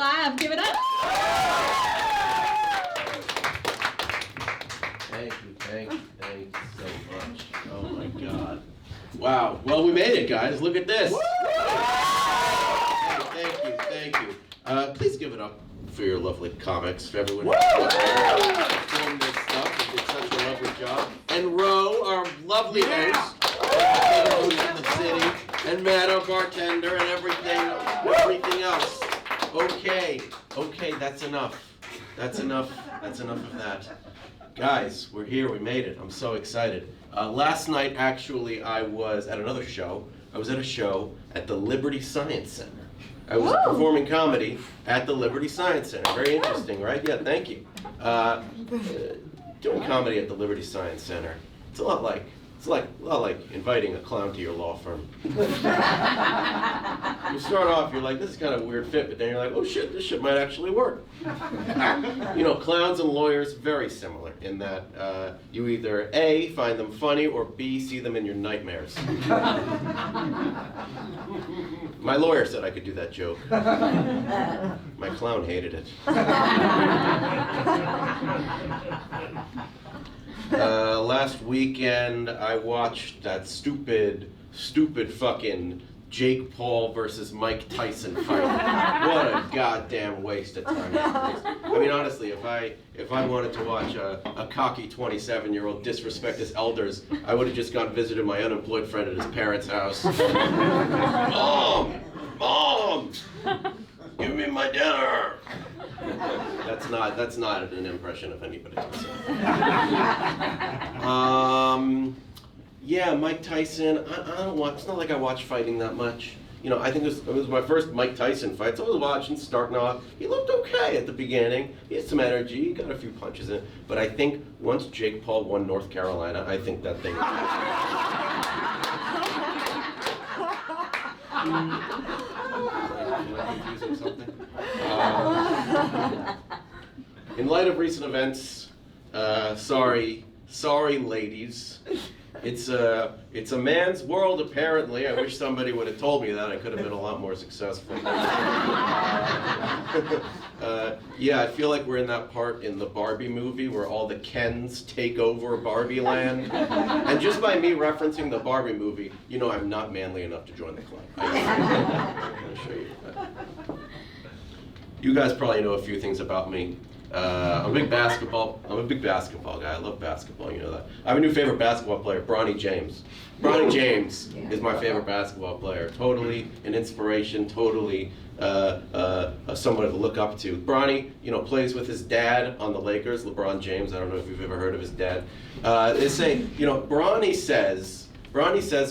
Slaff. Give it up. Thank you so much. Oh my God. Wow. Well, we made it, guys. Look at this. Thank you. Please give it up for your lovely comics, for everyone who filmed this stuff and did such a lovely job. And Ro, our lovely host, who's in the city, and Matt, our bartender, and everything else. Okay, that's enough. That's enough of that. Guys, we're here, we made it. I'm so excited. Last night, actually, I was at another show. I was at a show at the Liberty Science Center. I was performing comedy at the Liberty Science Center. Very interesting, right? Yeah, thank you. Doing comedy at the Liberty Science Center, it's a lot like inviting a clown to your law firm. You start off, you're like, this is kind of a weird fit, but then you're like, oh shit, this shit might actually work. You know, clowns and lawyers, very similar in that you either A, find them funny, or B, see them in your nightmares. My lawyer said I could do that joke. My clown hated it. Last weekend, I watched that stupid fucking Jake Paul versus Mike Tyson fight. What a goddamn waste of time. I mean, honestly, if I wanted to watch a cocky 27-year-old disrespect his elders, I would have just gone visited my unemployed friend at his parents' house. Mom, give me my dinner. That's not an impression of anybody else. Yeah, Mike Tyson. I don't watch. It's not like I watch fighting that much. You know, I think it was my first Mike Tyson fight, so I was watching, starting off. He looked okay at the beginning. He had some energy. He got a few punches in. But I think once Jake Paul won North Carolina, I think that thing. Am I confusing something? In light of recent events, sorry ladies. It's a man's world, apparently. I wish somebody would have told me that. I could have been a lot more successful. Yeah, I feel like we're in that part in the Barbie movie where all the Kens take over Barbie land. And just by me referencing the Barbie movie, you know I'm not manly enough to join the club. I'm going to show you that. You guys probably know a few things about me. I'm a big basketball guy. I love basketball, you know that. I have a new favorite basketball player, Bronny James. Bronny James is my favorite basketball player. Totally an inspiration, totally someone to look up to. Bronny, you know, plays with his dad on the Lakers, LeBron James. I don't know if you've ever heard of his dad. They say, you know, Bronny says,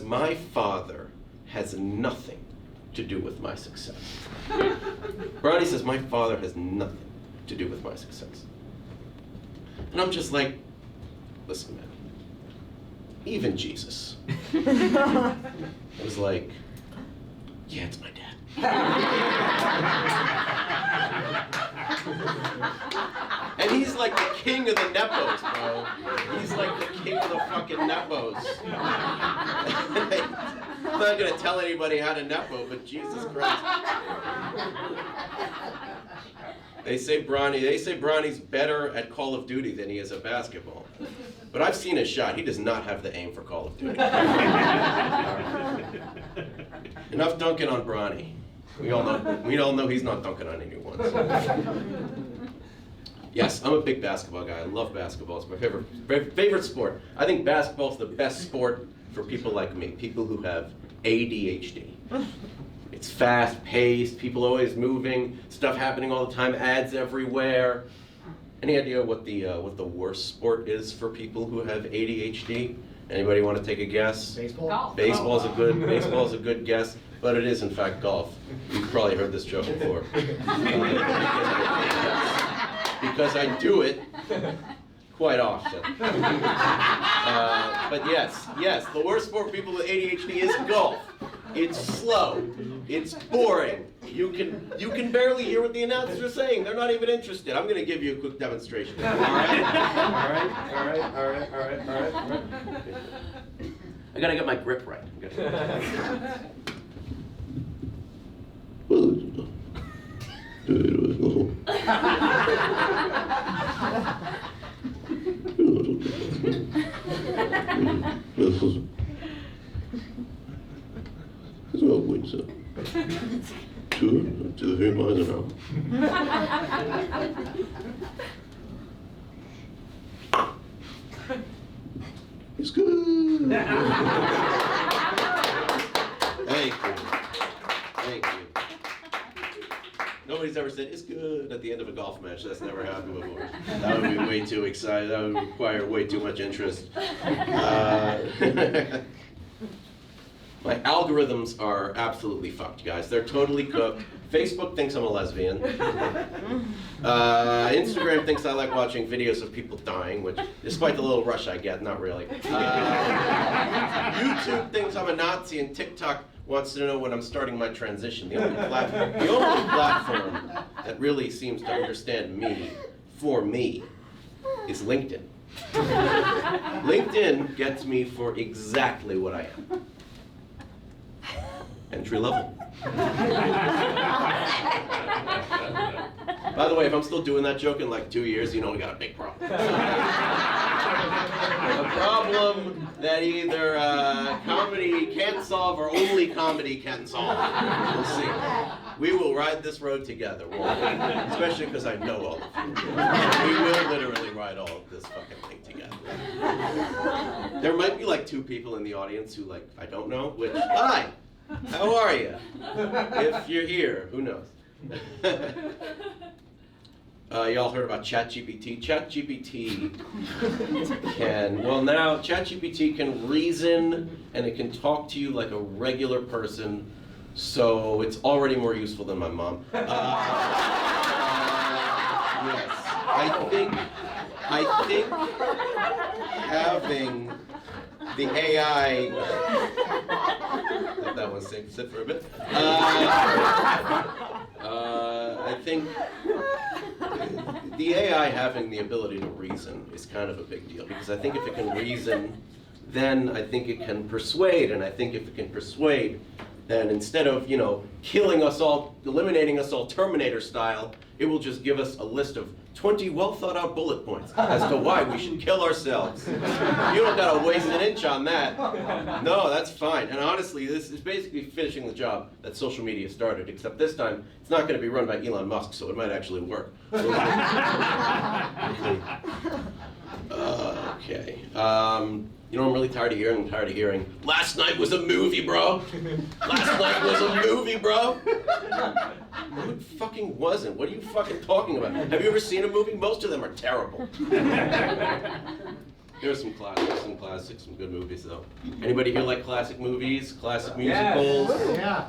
my father has nothing to do with my success. Bronny says, my father has nothing to do with my success. And I'm just like, listen, man, even Jesus. It was like, yeah, it's my dad. And he's like the king of the Nepos, bro. He's like the king of the fucking Nepos. I'm not gonna tell anybody how to Nepo, but Jesus Christ. They say Bronny's better at Call of Duty than he is at basketball. But I've seen his shot. He does not have the aim for Call of Duty. Enough dunking on Bronny. We all know he's not dunking on anyone. So. Yes, I'm a big basketball guy. I love basketball. It's my favorite sport. I think basketball's the best sport for people like me, people who have ADHD. It's fast-paced, people always moving, stuff happening all the time, ads everywhere. Any idea what the worst sport is for people who have ADHD? Anybody want to take a guess? Baseball? Golf. Baseball's a good guess, but it is in fact golf. You've probably heard this joke before. Because I do it quite often. But yes, the worst sport for people with ADHD is golf. It's slow. It's boring. You can barely hear what the announcers are saying. They're not even interested. I'm going to give you a quick demonstration. All right. I got to get my grip right. Das war gut so. Til det høje meget nu. It's good. Thank you. Thank you. Nobody's ever said, it's good at the end of a golf match. That's never happened before. That would be way too exciting. That would require way too much interest. My algorithms are absolutely fucked, guys. They're totally cooked. Facebook thinks I'm a lesbian. Instagram thinks I like watching videos of people dying, which, despite the little rush I get, not really. YouTube thinks I'm a Nazi, and TikTok wants to know when I'm starting my transition. The only platform that really seems to understand me, for me, is LinkedIn. LinkedIn gets me for exactly what I am. Entry level. By the way, if I'm still doing that joke in like 2 years, you know we got a big problem. A problem that either comedy can't solve or only comedy can solve. We'll see. We will ride this road together, especially because I know all of you. We will literally ride all of this fucking thing together. There might be like 2 people in the audience who like, I don't know, which, hi! How are you? If you're here, who knows? Y'all heard about ChatGPT? ChatGPT can, well now, ChatGPT can reason and it can talk to you like a regular person, so it's already more useful than my mom. Yes, I think having the AI, let that one sit for a bit. I think the AI having the ability to reason is kind of a big deal, because I think if it can reason, then I think it can persuade, and I think if it can persuade, then instead of, you know, killing us all, eliminating us all Terminator style, it will just give us a list of 20 well-thought-out bullet points as to why we should kill ourselves. You don't gotta waste an inch on that. No, that's fine. And honestly, this is basically finishing the job that social media started, except this time, it's not gonna be run by Elon Musk, so it might actually work. Okay. You know what I'm really tired of hearing? I'm tired of hearing, last night was a movie, bro. Last night was a movie, bro. No, it fucking wasn't. What are you fucking talking about? Have you ever seen a movie? Most of them are terrible. There's some classics, some good movies though. Anybody here like classic movies, classic musicals? Yeah.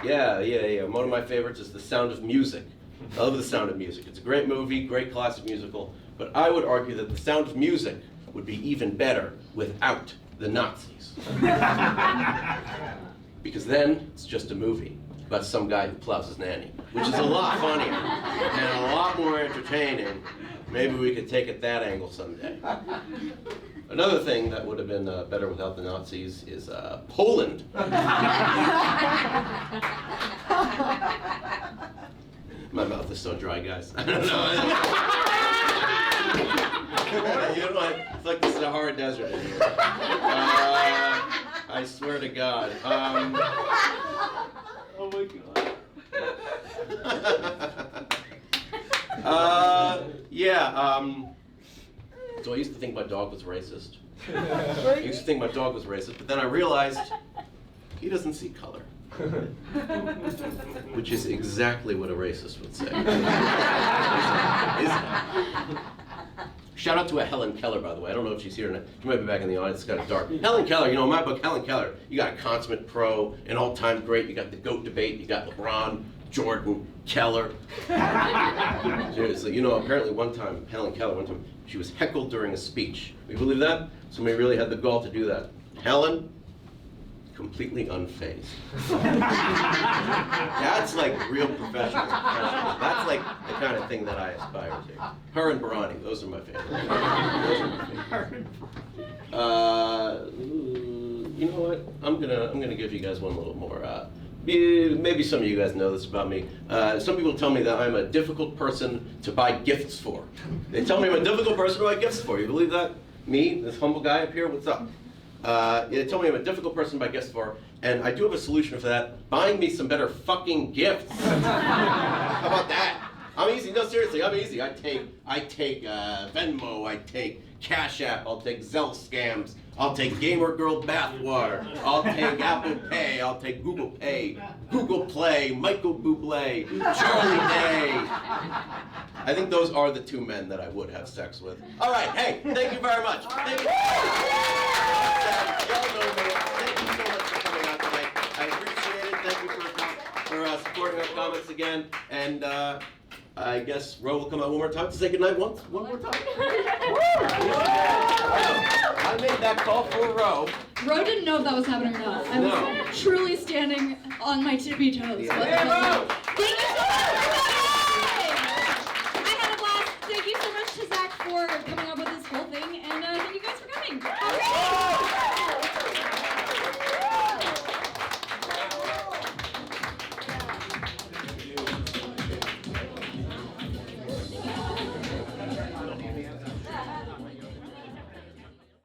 Yeah. One of my favorites is The Sound of Music. I love The Sound of Music. It's a great movie, great classic musical, but I would argue that The Sound of Music would be even better without the Nazis. Because then it's just a movie about some guy who plows his nanny, which is a lot funnier and a lot more entertaining. Maybe we could take it that angle someday. Another thing that would have been better without the Nazis is Poland. My mouth is so dry, guys. I don't know. You know what? It's like the Sahara Desert in here. I swear to God. Oh my God. So I used to think my dog was racist. But then I realized he doesn't see color. Which is exactly what a racist would say. Shout out to a Helen Keller, by the way. I don't know if she's here or not. She might be back in the audience. It's kind of dark. Helen Keller, you know, in my book, Helen Keller, you got a consummate pro, an all-time great. You got the GOAT debate. You got LeBron, Jordan, Keller. Seriously, you know, apparently Helen Keller, she was heckled during a speech. You believe that? Somebody really had the gall to do that. Helen, completely unfazed. That's like real professionals. That's like the kind of thing that I aspire to. Her and Barani, those are my favorites. You know what? I'm gonna give you guys one little more maybe some of you guys know this about me. Some people tell me that I'm a difficult person to buy gifts for. They tell me I'm a difficult person to buy gifts for. You believe that? Me, this humble guy up here, what's up? They tell me I'm a difficult person to buy gifts for, and I do have a solution for that. Buying me some better fucking gifts. How about that? I'm easy. No, seriously, I'm easy. I take Venmo. I take Cash App. I'll take Zelle scams. I'll take Gamer Girl bathwater. I'll take Apple Pay. I'll take Google Pay, Google Play, Michael Bublé, Charlie Day. I think those are the two men that I would have sex with. All right, hey, thank you very much. Thank you. Y'all know me. Thank you so much for coming out tonight. I appreciate it. Thank you for supporting our comics again. And I guess Ro will come out one more time to say goodnight one more time. I made that call for Ro. Ro didn't know if that was happening or not. I was truly standing on my tippy toes. Yeah. Hey, Ro! Thank you so much for coming! I had a blast. Thank you so much to Zack for coming up with this whole thing, and thank you guys for coming.